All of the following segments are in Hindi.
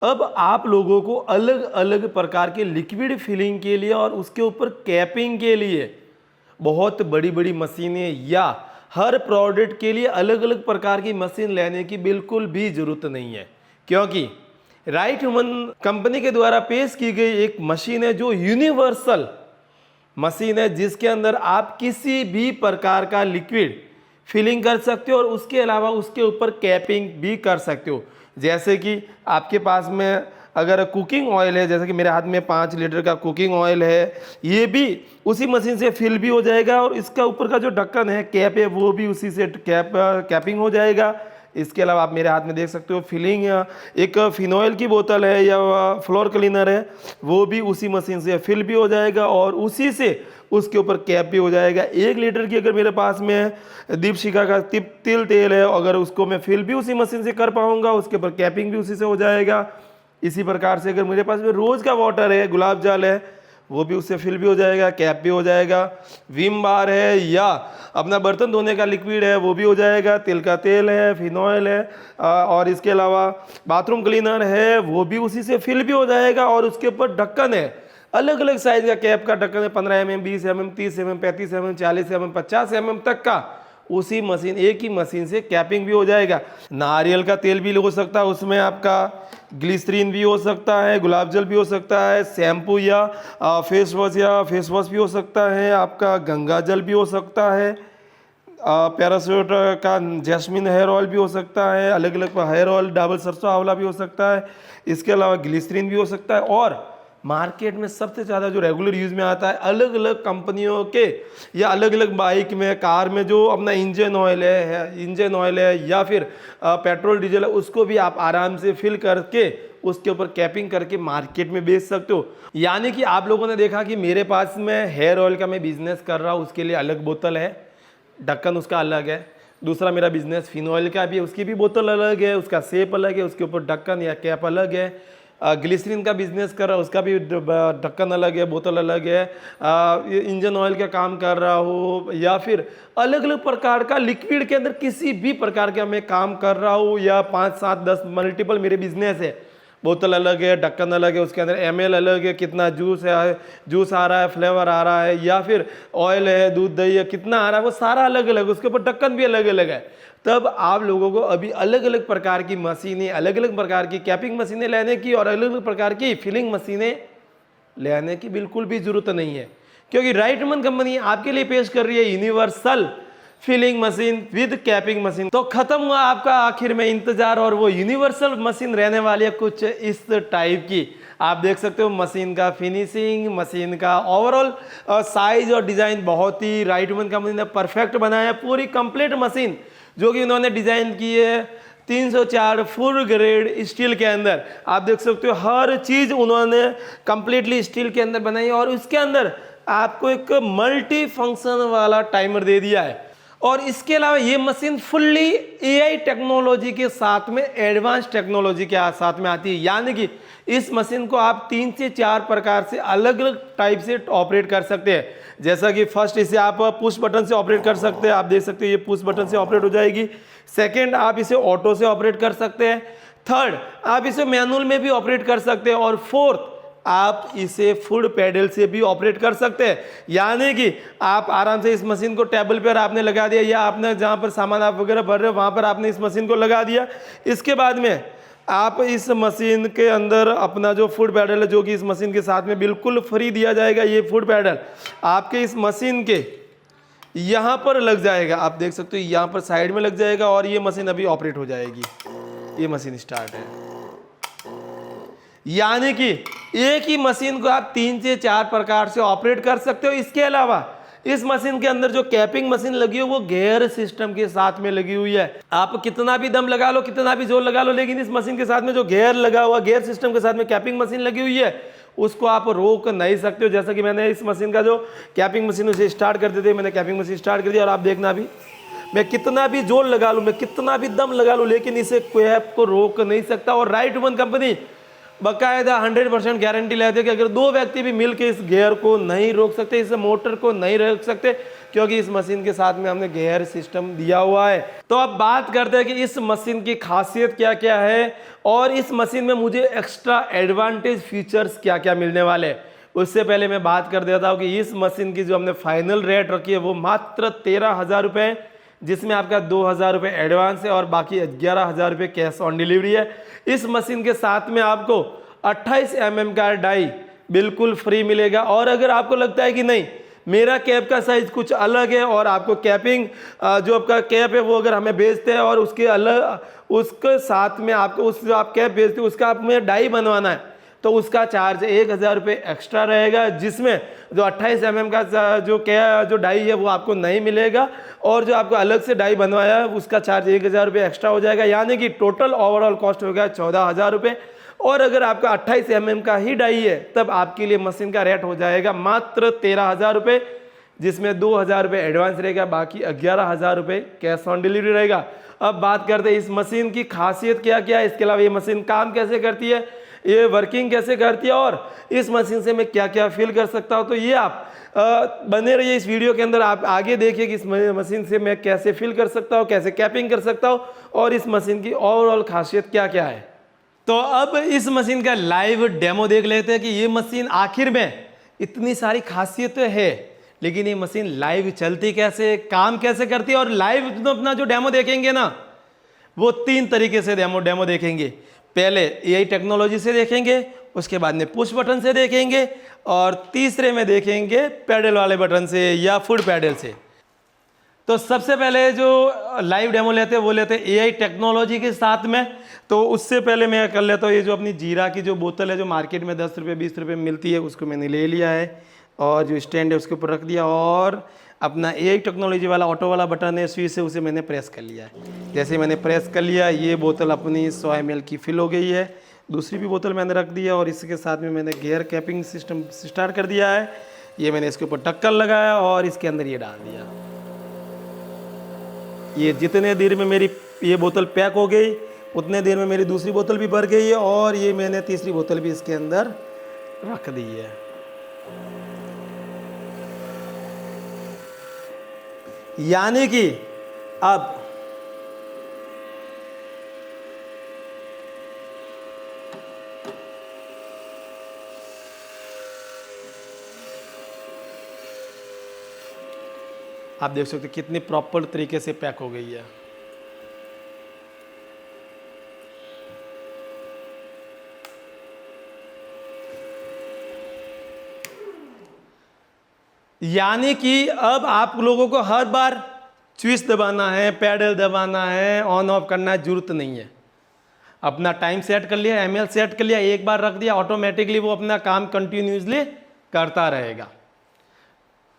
अब आप लोगों को अलग अलग प्रकार के लिक्विड फिलिंग के लिए और उसके ऊपर कैपिंग के लिए बहुत बड़ी बड़ी मशीनें या हर प्रोडक्ट के लिए अलग अलग प्रकार की मशीन लेने की बिल्कुल भी ज़रूरत नहीं है, क्योंकि राइट ह्यूमन कंपनी के द्वारा पेश की गई एक मशीन है जो यूनिवर्सल मशीन है, जिसके अंदर आप किसी भी प्रकार का लिक्विड फिलिंग कर सकते हो और उसके अलावा उसके ऊपर कैपिंग भी कर सकते हो। जैसे कि आपके पास में अगर कुकिंग ऑयल है, जैसे कि मेरे हाथ में 5 लीटर का कुकिंग ऑयल है, ये भी उसी मशीन से फिल भी हो जाएगा और इसका ऊपर का जो ढक्कन है, कैप है, वो भी उसी से कैपिंग हो जाएगा। इसके अलावा आप मेरे हाथ में देख सकते हो फिलिंग, एक फिनॉइल की बोतल है या फ्लोर क्लीनर है, वो भी उसी मशीन से फिल भी हो जाएगा और उसी से उसके ऊपर कैप भी हो जाएगा। 1 लीटर की अगर मेरे पास में दीपशिखा का तिल तेल है, अगर उसको मैं फिल भी उसी मशीन से कर पाऊंगा, उसके ऊपर कैपिंग भी उसी से हो जाएगा। इसी प्रकार से अगर मेरे पास में रोज़ का वाटर है, गुलाब जल है, वो भी उससे फिल भी हो जाएगा, कैप भी हो जाएगा। विम बार है या अपना बर्तन धोने का लिक्विड है, वो भी हो जाएगा। तिल का तेल है, फिनॉइल है, और इसके अलावा बाथरूम क्लीनर है, वो भी उसी से फिल भी हो जाएगा। और उसके ऊपर ढक्कन है, अलग अलग साइज का कैप का ढक्कन है, 15 mm, 20 mm, 30 mm, 35 mm, 40 mm, 50 mm तक का उसी मशीन, एक ही मशीन से कैपिंग भी हो जाएगा। नारियल का तेल भी हो सकता है उसमें, आपका ग्लिसरीन भी हो सकता है, गुलाब जल भी हो सकता है, शैम्पू या फेस वॉश भी हो सकता है, आपका गंगा जल भी हो सकता है, पैरासूट का जैस्मिन हेयर ऑयल भी हो सकता है, अलग अलग हेयर ऑयल, डाबर सरसों आंवला भी हो सकता है, इसके अलावा ग्लिसरीन भी हो सकता है। और मार्केट में सबसे ज़्यादा जो रेगुलर यूज़ में आता है अलग अलग कंपनियों के या अलग अलग बाइक में, कार में, जो अपना इंजन ऑयल है या फिर पेट्रोल डीजल है, उसको भी आप आराम से फिल करके उसके ऊपर कैपिंग करके मार्केट में बेच सकते हो। यानी कि आप लोगों ने देखा कि मेरे पास में हेयर ऑयल का मैं बिजनेस कर रहा हूँ, उसके लिए अलग बोतल है, ढक्कन उसका अलग है। दूसरा मेरा बिजनेस फिनॉइल का भी है, उसकी भी बोतल अलग है, उसका शेप अलग है, उसके ऊपर ढक्कन या कैप अलग है। ग्लिसरीन का बिजनेस कर रहा हूँ, उसका भी ढक्कन अलग है, बोतल अलग है। इंजन ऑयल का काम कर रहा हूँ या फिर अलग अलग प्रकार का लिक्विड के अंदर किसी भी प्रकार का मैं काम कर रहा हूँ, या 5, 7, 10 मल्टीपल मेरे बिजनेस है। बोतल अलग है, ढक्कन अलग है, उसके अंदर ml अलग है, कितना जूस है, जूस आ रहा है, फ्लेवर आ रहा है, या फिर ऑयल है, दूध दही है, कितना आ रहा है, वो सारा अलग अलग, उसके ऊपर ढक्कन भी अलग अलग है। तब आप लोगों को अभी अलग अलग प्रकार की मशीनें, अलग अलग प्रकार की कैपिंग मशीनें लेने की और अलग अलग प्रकार की फिलिंग मशीनें लेने की बिल्कुल भी जरूरत नहीं है, क्योंकि राइट ह्यूमन कंपनी आपके लिए पेश कर रही है universal filling machine with capping machine. तो खत्म हुआ आपका आखिर में इंतजार, और वो यूनिवर्सल मशीन रहने वाली है कुछ इस टाइप की। आप देख सकते हो मशीन का फिनिशिंग, मशीन का ओवरऑल साइज और डिजाइन बहुत ही राइट ह्यूमन कंपनी ने परफेक्ट बनाया है। पूरी कंप्लीट मशीन जो कि उन्होंने डिजाइन की है 304 फुल ग्रेड स्टील के अंदर। आप देख सकते हो हर चीज उन्होंने कंप्लीटली स्टील के अंदर बनाई, और उसके अंदर आपको एक मल्टी फंक्शन वाला टाइमर दे दिया है। और इसके अलावा ये मशीन फुल्ली एआई टेक्नोलॉजी के साथ में, एडवांस टेक्नोलॉजी के साथ में आती है। यानी कि इस मशीन को आप 3 से 4 प्रकार से अलग अलग टाइप से ऑपरेट कर सकते हैं। जैसा कि फर्स्ट, इसे आप पुश बटन से ऑपरेट कर सकते हैं, आप देख सकते हैं ये पुश बटन से ऑपरेट हो जाएगी। सेकेंड, आप इसे ऑटो से ऑपरेट कर सकते हैं। थर्ड, आप इसे मैनुअल में भी ऑपरेट कर सकते हैं। और फोर्थ, आप इसे फुट पैडल से भी ऑपरेट कर सकते हैं। यानी कि आप आराम से इस मशीन को टेबल पर आपने लगा दिया, या आपने जहां पर सामान आप वगैरह भर रहे हो वहां पर आपने इस मशीन को लगा दिया। इसके बाद में आप इस मशीन के अंदर अपना जो फुट पैडल है, जो कि इस मशीन के साथ में बिल्कुल फ्री दिया जाएगा, ये फुट पैडल आपके इस मशीन के यहाँ पर लग जाएगा। आप देख सकते हो यहाँ पर साइड में लग जाएगा, और ये मशीन अभी ऑपरेट हो जाएगी। ये मशीन स्टार्ट है। यानी कि एक ही मशीन को आप 3 से 4 प्रकार से ऑपरेट कर सकते हो। इसके अलावा इस मशीन के अंदर जो कैपिंग मशीन लगी है वो गियर सिस्टम के साथ में लगी हुई है। आप कितना भी दम लगा लो, कितना भी जोर लगा लो, लेकिन इस मशीन के साथ में जो गियर लगा हुआ, गियर सिस्टम के साथ में कैपिंग मशीन लगी हुई है, उसको आप रोक नहीं सकते हो। जैसा कि मैंने इस मशीन का जो कैपिंग मशीन उसे स्टार्ट कर देते, मैंने कैपिंग मशीन स्टार्ट कर दिया, और आप देखना भी मैं कितना भी जोर लगा लूँ, मैं कितना भी दम लगा लूँ, लेकिन इसे कैप को रोक नहीं सकता। और राइट ह्यूमन कंपनी बकायदा 100% गारंटी लेते हैं कि अगर 2 व्यक्ति भी मिलकर इस गियर को नहीं रोक सकते, इस मोटर को नहीं रोक सकते, क्योंकि इस मशीन के साथ में हमने गियर सिस्टम दिया हुआ है। तो अब बात करते हैं कि इस मशीन की खासियत क्या क्या है और इस मशीन में मुझे एक्स्ट्रा एडवांटेज फीचर्स क्या क्या मिलने वाले हैं। उससे पहले मैं बात कर देता हूँ कि इस मशीन की जो हमने फाइनल रेट रखी है वो मात्र 13,000 रुपये है, जिसमें आपका 2,000 रुपये एडवांस है और बाकी 11,000 रुपये कैश ऑन डिलीवरी है। इस मशीन के साथ में आपको 28 mm का डाई बिल्कुल फ्री मिलेगा। और अगर आपको लगता है कि नहीं मेरा कैप का साइज कुछ अलग है और आपको कैपिंग जो आपका कैप है वो अगर हमें बेचते हैं और उसके अलग उसके साथ में आपको उस जो आप कैप बेचते हो उसका आप में डाई बनवाना है तो उसका चार्ज 1,000 रुपये एक्स्ट्रा रहेगा, जिसमें जो 28 mm का जो डाई है वो आपको नहीं मिलेगा और जो आपको अलग से डाई बनवाया है उसका चार्ज 1,000 रुपये एक्स्ट्रा हो जाएगा, यानी कि टोटल ओवरऑल कॉस्ट हो गया 14,000 रुपये। और अगर आपका 28 mm का ही डाई है तब आपके लिए मशीन का रेट हो जाएगा मात्र 13,000 रुपये, जिसमें 2,000 रुपये एडवांस रहेगा, बाकी 11,000 रुपये कैश ऑन डिलीवरी रहेगा। अब बात करते हैं इस मशीन की खासियत क्या क्या है, इसके अलावा ये मशीन काम कैसे करती है, ये वर्किंग कैसे करती है और इस मशीन से मैं क्या क्या फील कर सकता हूँ। तो ये आप बने रहिए इस वीडियो के अंदर, आप आगे देखिए कि इस मशीन से मैं कैसे फील कर सकता हूँ, कैसे कैपिंग कर सकता हूँ और इस मशीन की ओवरऑल खासियत क्या क्या है। तो अब इस मशीन का लाइव डेमो देख लेते हैं कि ये मशीन आखिर में इतनी सारी खासियतें है लेकिन ये मशीन लाइव चलती कैसे, काम कैसे करती है। और लाइव तो अपना जो डेमो देखेंगे ना वो 3 तरीके से डेमो देखेंगे। पहले एआई टेक्नोलॉजी से देखेंगे, उसके बाद में पुश बटन से देखेंगे और तीसरे में देखेंगे पैडल वाले बटन से या फुट पैडल से। तो सबसे पहले जो लाइव डेमो लेते हैं वो लेते हैं एआई टेक्नोलॉजी के साथ में। तो उससे पहले मैं कर लेता हूँ, ये जो अपनी जीरा की जो बोतल है जो मार्केट में 10 रुपये 20 रुपये मिलती है उसको मैंने ले लिया है और जो स्टैंड है उसके ऊपर रख दिया और अपना एआई टेक्नोलॉजी वाला ऑटो वाला बटन है स्विच से उसे मैंने प्रेस कर लिया है। जैसे मैंने प्रेस कर लिया ये बोतल अपनी 100 ml की फिल हो गई है। दूसरी भी बोतल मैंने रख दिया और इसके साथ में मैंने गियर कैपिंग सिस्टम स्टार्ट कर दिया है। ये मैंने इसके ऊपर ढक्कन लगाया और इसके अंदर ये डाल दिया। ये जितने देर में मेरी ये बोतल पैक हो गई उतने देर में मेरी दूसरी बोतल भी भर गई है और ये मैंने तीसरी बोतल भी इसके अंदर रख दी है। यानी कि अब आप देख सकते कितनी प्रॉपर तरीके से पैक हो गई है। यानी कि अब आप लोगों को हर बार स्विच दबाना है, पैडल दबाना है, ऑन ऑफ करना है, जरूरत नहीं है। अपना टाइम सेट कर लिया, एमएल सेट कर लिया, एक बार रख दिया, ऑटोमेटिकली वो अपना काम कंटिन्यूसली करता रहेगा।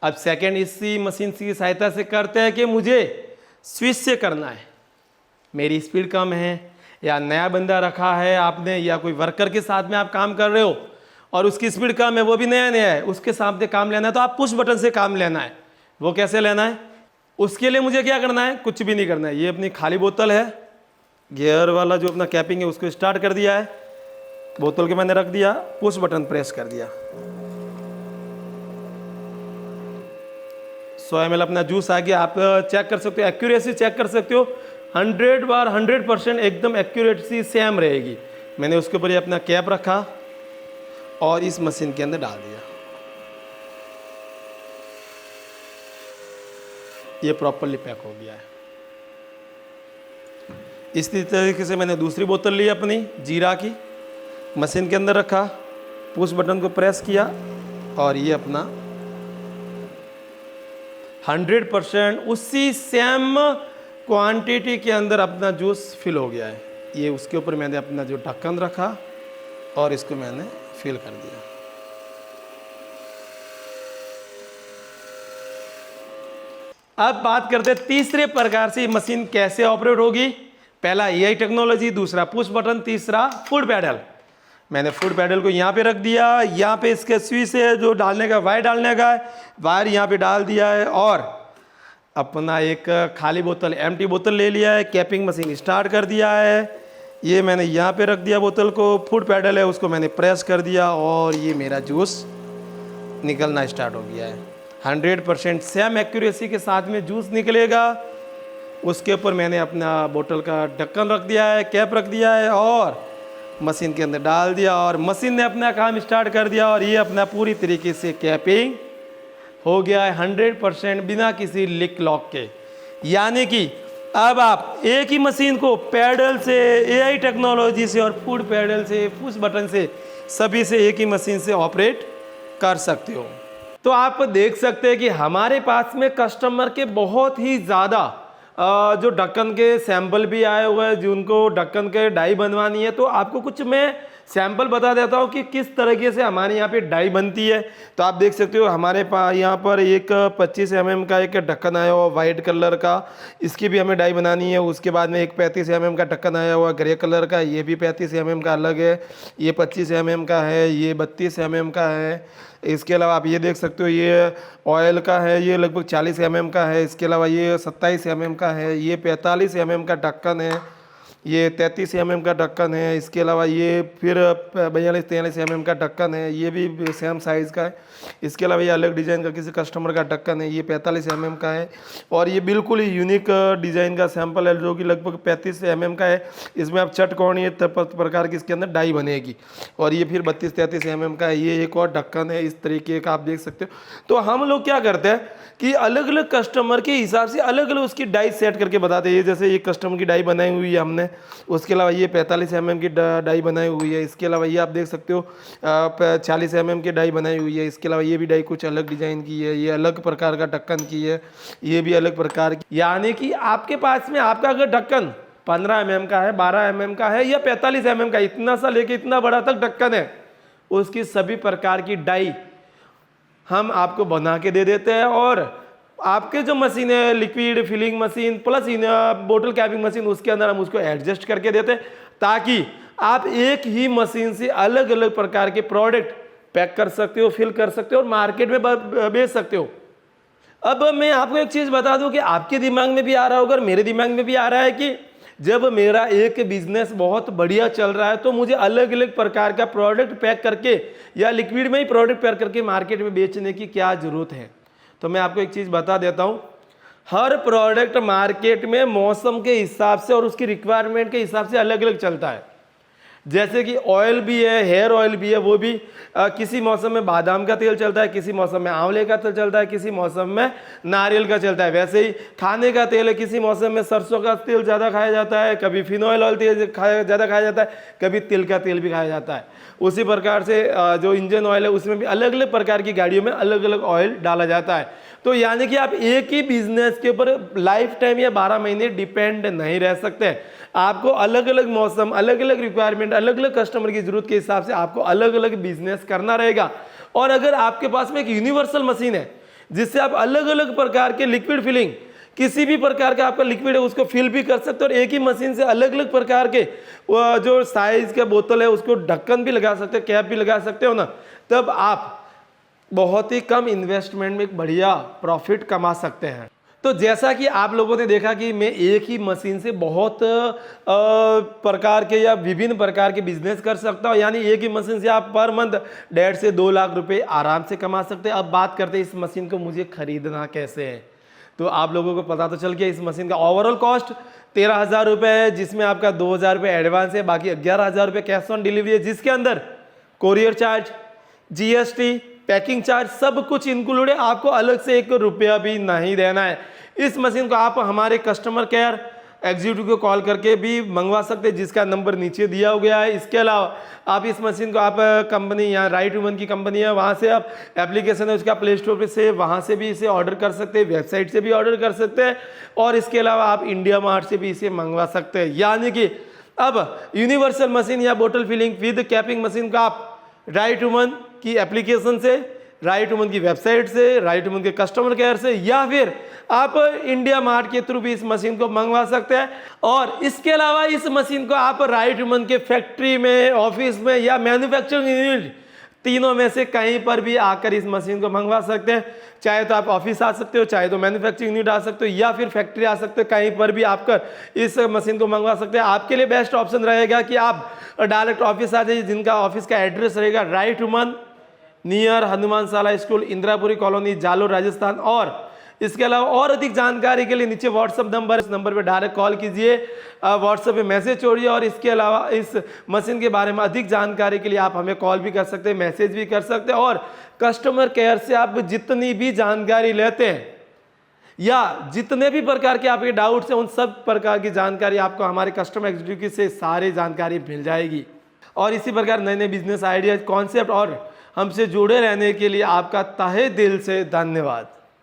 अब सेकंड इसी मशीन की सहायता से करते हैं कि मुझे स्विच से करना है, मेरी स्पीड कम है या नया बंदा रखा है आपने या कोई वर्कर के साथ में आप काम कर रहे हो और उसकी स्पीड कम है, वो भी नया है, उसके सामने काम लेना है तो आप पुश बटन से काम लेना है। वो कैसे लेना है, उसके लिए मुझे क्या करना है, कुछ भी नहीं करना है। ये अपनी खाली बोतल है, गियर वाला जो अपना कैपिंग है उसको स्टार्ट कर दिया है, बोतल के मैंने रख दिया, पुश बटन प्रेस कर दिया, 100 ml अपना जूस आ गया। आप चेक कर सकते हो, एक्यूरेसी चेक कर सकते हो, 100 बार 100% एकदम एक्यूरेसी सेम रहेगी। मैंने उसके ऊपर ये अपना कैप रखा और इस मशीन के अंदर डाल दिया। ये प्रॉपरली पैक हो गया है। इसी तरीके से मैंने दूसरी बोतल ली अपनी जीरा की, मशीन के अंदर रखा, पुश बटन को प्रेस किया और ये अपना 100% उसी सेम क्वांटिटी के अंदर अपना जूस फिल हो गया है। ये उसके ऊपर मैंने अपना जो ढक्कन रखा और इसको मैंने फिल कर दिया। अब बात करते हैं तीसरे प्रकार से मशीन कैसे ऑपरेट होगी। पहला एआई टेक्नोलॉजी, दूसरा पुश बटन, तीसरा फुट पैडल। मैंने फुट पैडल को यहाँ पे रख दिया, यहाँ पे इसके स्विच है जो डालने का, वायर डालने का है, वायर यहाँ पे डाल दिया है और अपना एक खाली बोतल, एम्प्टी बोतल ले लिया है, कैपिंग मशीन स्टार्ट कर दिया है। ये मैंने यहाँ पे रख दिया बोतल को, फुट पैडल है उसको मैंने प्रेस कर दिया और ये मेरा जूस निकलना स्टार्ट हो गया है। 100% सेम एक्यूरेसी के साथ में जूस निकलेगा। उसके ऊपर मैंने अपना बोतल का ढक्कन रख दिया है, कैप रख दिया है और मशीन के अंदर डाल दिया और मशीन ने अपना काम स्टार्ट कर दिया और ये अपना पूरी तरीके से कैपिंग हो गया है 100% बिना किसी लीक लॉक के। यानी कि अब आप एक ही मशीन को पैडल से, एआई टेक्नोलॉजी से और फूड पैडल से, पुश बटन से, सभी से एक ही मशीन से ऑपरेट कर सकते हो। तो आप देख सकते हैं कि हमारे पास में कस्टमर के बहुत ही ज़्यादा जो ढक्कन के सैंपल भी आए हुए हैं, जिनको ढक्कन के डाई बनवानी है। तो आपको कुछ मैं सैंपल बता देता हूँ कि किस तरीके से हमारे यहाँ पे डाई बनती है। तो आप देख सकते हो हमारे पास यहाँ पर एक 25 mm का एक ढक्कन आया हुआ वाइट कलर का, इसकी भी हमें डाई बनानी है। उसके बाद में एक 35 mm का ढक्कन आया हुआ ग्रे कलर का, ये भी 35 mm का अलग है। ये 25 mm का है, ये 32 mm का है। इसके अलावा आप ये देख सकते हो ये ऑयल का है, ये लगभग 40 mm का है। इसके अलावा ये 27 mm का है, ये 45 mm का ढक्कन है, ये 33 mm का ढक्कन है। इसके अलावा ये फिर 42-43 mm का ढक्कन है, ये भी सेम साइज़ का है। इसके अलावा ये अलग डिज़ाइन का किसी कस्टमर का ढक्कन है, ये 45 mm का है। और ये बिल्कुल ही यूनिक डिज़ाइन का सैंपल है जो कि लगभग 35 mm का है। इसमें आप चटकोणीय प्रकार की इसके अंदर डाई बनेगी। और ये फिर 32-33 mm का है, ये एक और ढक्कन है इस तरीके का, आप देख सकते हो। तो हम लोग क्या करते हैं कि अलग अलग कस्टमर के हिसाब से अलग अलग उसकी डाई सेट करके बताते हैं। जैसे ये कस्टमर की डाई बनाई हुई है हमने, उसके अलावा ये 45 mm की डाई बनाई हुई है। इसके अलावा ये आप देख सकते हो 40 mm की डाई बनाई हुई है। इसके अलावा ये भी डाई कुछ अलग डिज़ाइन की है, ये अलग प्रकार का ढक्कन की है, ये भी अलग प्रकार की। यानी कि आपके पास में आपका अगर ढक्कन 15 mm का है, 12 mm का है या 45 mm का, इतना सा लेके इतना बड़ा तक ढक्कन है, उसकी सभी प्रकार की डाई हम आपको बना के दे देते हैं। और आपके जो मशीन है, लिक्विड फिलिंग मशीन प्लस बोतल कैपिंग मशीन, उसके अंदर हम उसको एडजस्ट करके देते हैं ताकि आप एक ही मशीन से अलग अलग प्रकार के प्रोडक्ट पैक कर सकते हो, फिल कर सकते हो और मार्केट में बेच सकते हो। अब मैं आपको एक चीज़ बता दूं कि आपके दिमाग में भी आ रहा होगा और मेरे दिमाग में भी आ रहा है कि जब मेरा एक बिजनेस बहुत बढ़िया चल रहा है तो मुझे अलग अलग प्रकार का प्रोडक्ट पैक करके या लिक्विड में ही प्रोडक्ट पैक करके मार्केट में बेचने की क्या ज़रूरत है। तो मैं आपको एक चीज़ बता देता हूँ, हर प्रोडक्ट मार्केट में मौसम के हिसाब से और उसकी रिक्वायरमेंट के हिसाब से अलग अलग चलता है। जैसे कि ऑयल भी है, हेयर ऑयल भी है, वो भी किसी मौसम में बादाम का तेल चलता है, किसी मौसम में आंवले का तेल चलता है, किसी मौसम में नारियल का चलता है। वैसे ही खाने का तेल है, किसी मौसम में सरसों का तेल ज़्यादा खाया जाता है, कभी फिनॉइल ऑयल तेल ज़्यादा खाया जाता है, कभी तिल का तेल भी खाया जाता है। उसी प्रकार से जो इंजन ऑयल है उसमें भी अलग अलग प्रकार की गाड़ियों में अलग अलग ऑयल डाला जाता है। तो यानी कि आप एक ही बिजनेस के ऊपर लाइफ टाइम या 12 महीने डिपेंड नहीं रह सकते। आपको अलग अलग मौसम, अलग अलग रिक्वायरमेंट, अलग अलग कस्टमर की जरूरत के हिसाब से आपको अलग अलग बिजनेस करना रहेगा। और अगर आपके पास में एक यूनिवर्सल मशीन है जिससे आप अलग अलग प्रकार के लिक्विड फिलिंग, किसी भी प्रकार का आपका लिक्विड है उसको फिल भी कर सकते हो और एक ही मशीन से अलग अलग प्रकार के जो साइज का बोतल है उसको ढक्कन भी लगा सकते हो, कैप भी लगा सकते हो ना, तब आप बहुत ही कम इन्वेस्टमेंट में एक बढ़िया प्रॉफिट कमा सकते हैं। तो जैसा कि आप लोगों ने देखा कि मैं एक ही मशीन से बहुत प्रकार के या विभिन्न प्रकार के बिजनेस कर सकता हूँ। यानी एक ही मशीन से आप पर मंथ 1.5 से 2 लाख रुपए आराम से कमा सकते हैं। अब बात करते हैं इस मशीन को मुझे खरीदना कैसे है। तो आप लोगों को पता तो चल गया, इस मशीन का ओवरऑल कॉस्ट 13,000 रुपये है, जिसमें आपका 2,000 रुपये एडवांस है, बाकी 11,000 रुपये कैश ऑन डिलीवरी है, जिसके अंदर courier charge, GST, packing charge सब कुछ इंक्लूड है। आपको अलग से 1 रुपया भी नहीं देना है। इस मशीन को आप हमारे कस्टमर केयर एग्जीक्यूटिव को कॉल करके भी मंगवा सकते हैं, जिसका नंबर नीचे दिया गया है। इसके अलावा आप इस मशीन को आप कंपनी या राइट वुमन की कंपनी है वहाँ से आप एप्लीकेशन है उसका प्ले स्टोर पे से वहाँ से भी इसे ऑर्डर कर सकते हैं, वेबसाइट से भी ऑर्डर कर सकते हैं और इसके अलावा आप इंडिया मार्ट से भी इसे मंगवा सकते हैं। यानी कि अब यूनिवर्सल मशीन या बोतल फिलिंग विद कैपिंग मशीन का आप राइट वुमन की एप्लीकेशन से, राइट वुमन की वेबसाइट से, राइट वुमन के कस्टमर केयर से या फिर आप इंडिया मार्ट के थ्रू भी इस मशीन को मंगवा सकते हैं। और इसके अलावा इस मशीन को आप राइट वुमन के फैक्ट्री में, ऑफिस में या मैन्युफैक्चरिंग यूनिट, तीनों में से कहीं पर भी आकर इस मशीन को मंगवा सकते हैं। चाहे तो आप ऑफिस आ सकते हो, चाहे तो मैन्युफैक्चरिंग यूनिट आ सकते हो या फिर फैक्ट्री आ सकते हो, कहीं पर भी आकर इस मशीन को मंगवा सकते हैं। आपके लिए बेस्ट ऑप्शन रहेगा कि आप डायरेक्ट ऑफिस आ जाइए, जिनका ऑफिस का एड्रेस रहेगा राइट वुमन नियर हनुमान साला स्कूल, इंदिरापुरी कॉलोनी, जालोर, राजस्थान। और इसके अलावा और अधिक जानकारी के लिए नीचे व्हाट्सएप नंबर, इस नंबर पे डायरेक्ट कॉल कीजिए, व्हाट्सएप पे मैसेज छोड़िए। और इसके अलावा इस मशीन के बारे में अधिक जानकारी के लिए आप हमें कॉल भी कर सकते हैं, मैसेज भी कर सकते हैं। और कस्टमर केयर से आप जितनी भी जानकारी लेते हैं या जितने भी प्रकार के आपके डाउट्स हैं, उन सब प्रकार की जानकारी आपको हमारे कस्टमर एग्जीक्यूटिव से सारी जानकारी मिल जाएगी। और इसी प्रकार नए नए बिजनेस आइडियाज, कॉन्सेप्ट और हमसे जुड़े रहने के लिए आपका तहे दिल से धन्यवाद।